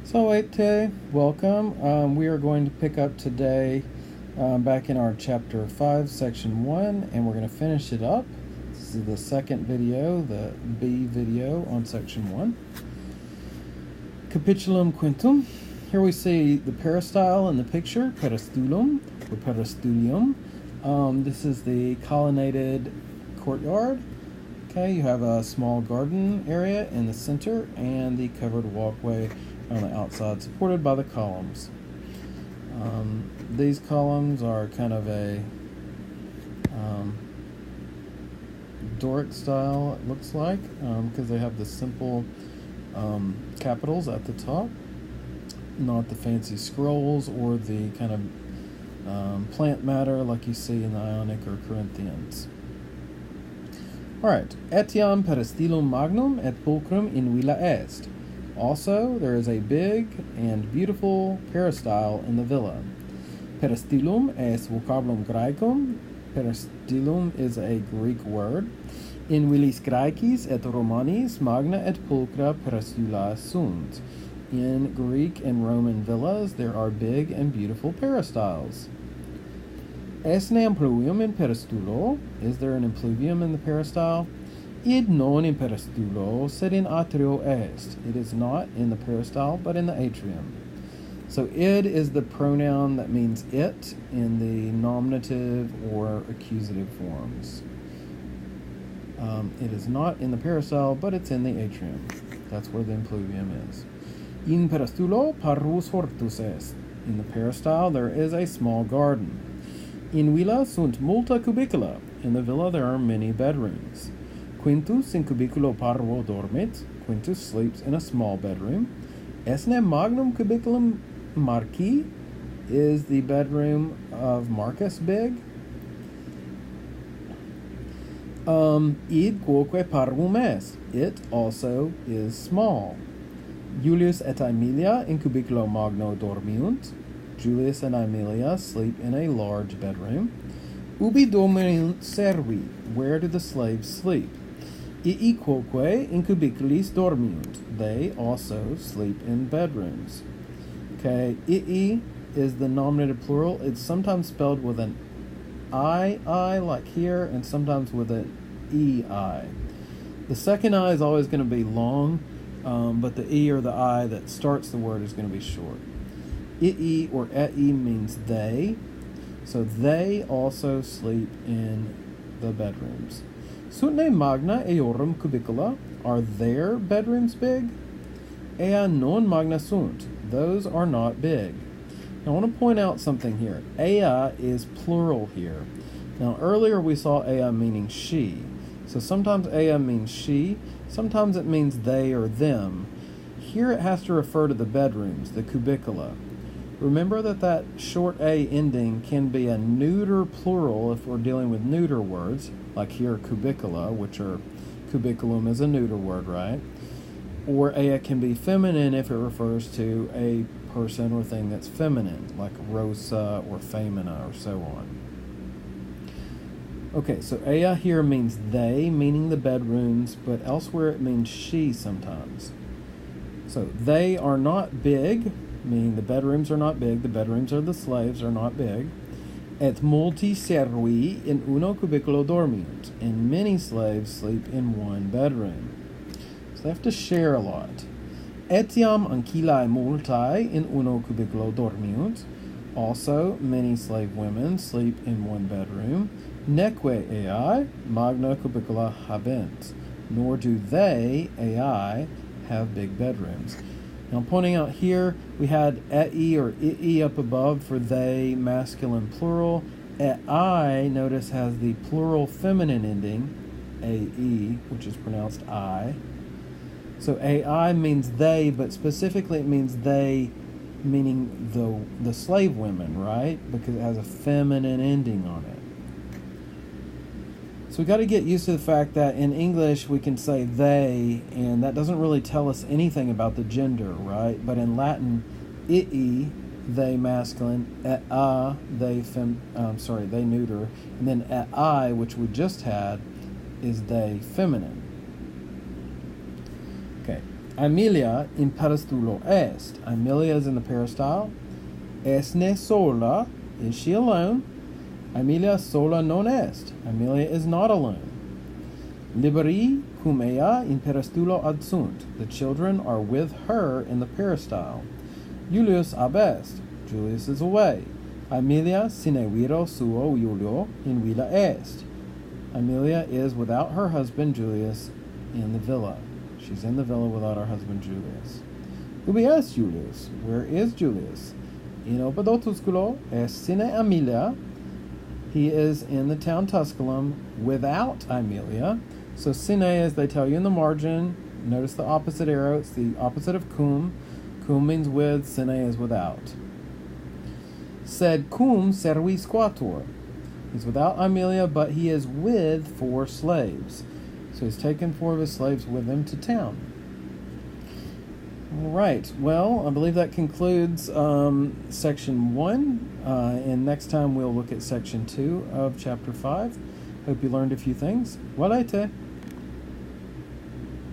So, welcome. We are going to pick up today back in our chapter 5, section 1, and we're going to finish it up. This is the second video, the B video on section 1. Capitulum quintum. Here we see the peristyle in the picture, peristulum or peristulium. This is the colonnaded courtyard. Okay, you have a small garden area in the center and the covered walkway on the outside, supported by the columns. These columns are kind of a Doric style, it looks like, because they have the simple capitals at the top, not the fancy scrolls or the kind of plant matter like you see in the Ionic or Corinthians. Alright, etiam peristilum magnum et pulchrum in villa est. Also, there is a big and beautiful peristyle in the villa. Peristilum es vocabulum Graecum. Peristilum is a Greek word. In villis Graecis et Romanis magna et pulchra peristula sunt. In Greek and Roman villas, there are big and beautiful peristyles. Est ne impluvium in peristulo? Is there an impluvium in the peristyle? Id non in peristulo, sed in atrio est. It is not in the peristyle, but in the atrium. So id is the pronoun that means it in the nominative or accusative forms. It is not in the peristyle, but it's in the atrium. That's where the impluvium is. In peristulo parvus hortus est. In the peristyle, there is a small garden. In villa sunt multa cubicula. In the villa, there are many bedrooms. Quintus in cubiculo parvo dormit. Quintus sleeps in a small bedroom. Esne magnum cubiculum Marci. Is the bedroom of Marcus big? Id quoque parvum est. It also is small. Julius et Aemilia in cubiculo magno dormiunt. Julius and Aemilia sleep in a large bedroom. Ubi dormiunt servi. Where do the slaves sleep? Ii quoque in cubiculis dormiunt. They also sleep in bedrooms. Okay, ii is the nominative plural. It's sometimes spelled with an I like here, and sometimes with an ei. The second I is always going to be long, but the e or the I that starts the word is going to be short. Ii or ei means they, so they also sleep in the bedrooms. Sunt ne magna eorum cubicula? Are their bedrooms big? Ea non magna sunt. Those are not big. Now, I want to point out something here. Ea is plural here. Now, earlier we saw ea meaning she. So sometimes ea means she, sometimes it means they or them. Here it has to refer to the bedrooms, the cubicula. Remember that short a ending can be a neuter plural if we're dealing with neuter words, like here cubicula, which are cubiculum is a neuter word, right? Or ea can be feminine if it refers to a person or thing that's feminine, like rosa or femina or so on. Okay, so ea here means they, meaning the bedrooms, but elsewhere it means she sometimes. So they are not big, meaning the bedrooms are not big, the bedrooms of the slaves are not big. Et multi servi in uno cubiculo dormiunt, and many slaves sleep in one bedroom. So they have to share a lot. Etiam ancillae multae in uno cubiculo dormiunt. Also, many slave women sleep in one bedroom. Neque ei magna cubicula habent. Nor do they, ei, have big bedrooms. Now, I'm pointing out here, we had ei or ii up above for they, masculine plural. Ei, notice, has the plural feminine ending, ae, which is pronounced I. So ai means they, but specifically it means they, meaning the slave women, right? Because it has a feminine ending on it. So we got to get used to the fact that in English we can say they, and that doesn't really tell us anything about the gender, right? But in Latin, ii, they masculine, they they neuter, and then I, which we just had, is they feminine. Okay, Aemilia in peristulo est. Aemilia is in the peristyle. Esne sola. Is she alone? Aemilia sola non est. Aemilia is not alone. Liberi cum ea in peristulo adsunt. The children are with her in the peristyle. Julius ab est. Julius is away. Aemilia sine viro suo Julio in villa est. Aemilia is without her husband Julius in the villa. She's in the villa without her husband Julius. Ubi est Julius? Where is Julius? In opedo Tusculo est sine Aemilia. He is in the town Tusculum without Aemilia. So sine, as they tell you in the margin, notice the opposite arrow. It's the opposite of cum. Cum means with, sine is without. Sed cum servis quator. He's without Aemilia, but he is with 4 slaves. So he's taken 4 of his slaves with him to town. All right. Well, I believe that concludes section 1. And next time we'll look at section 2 of chapter 5. Hope you learned a few things. Walete.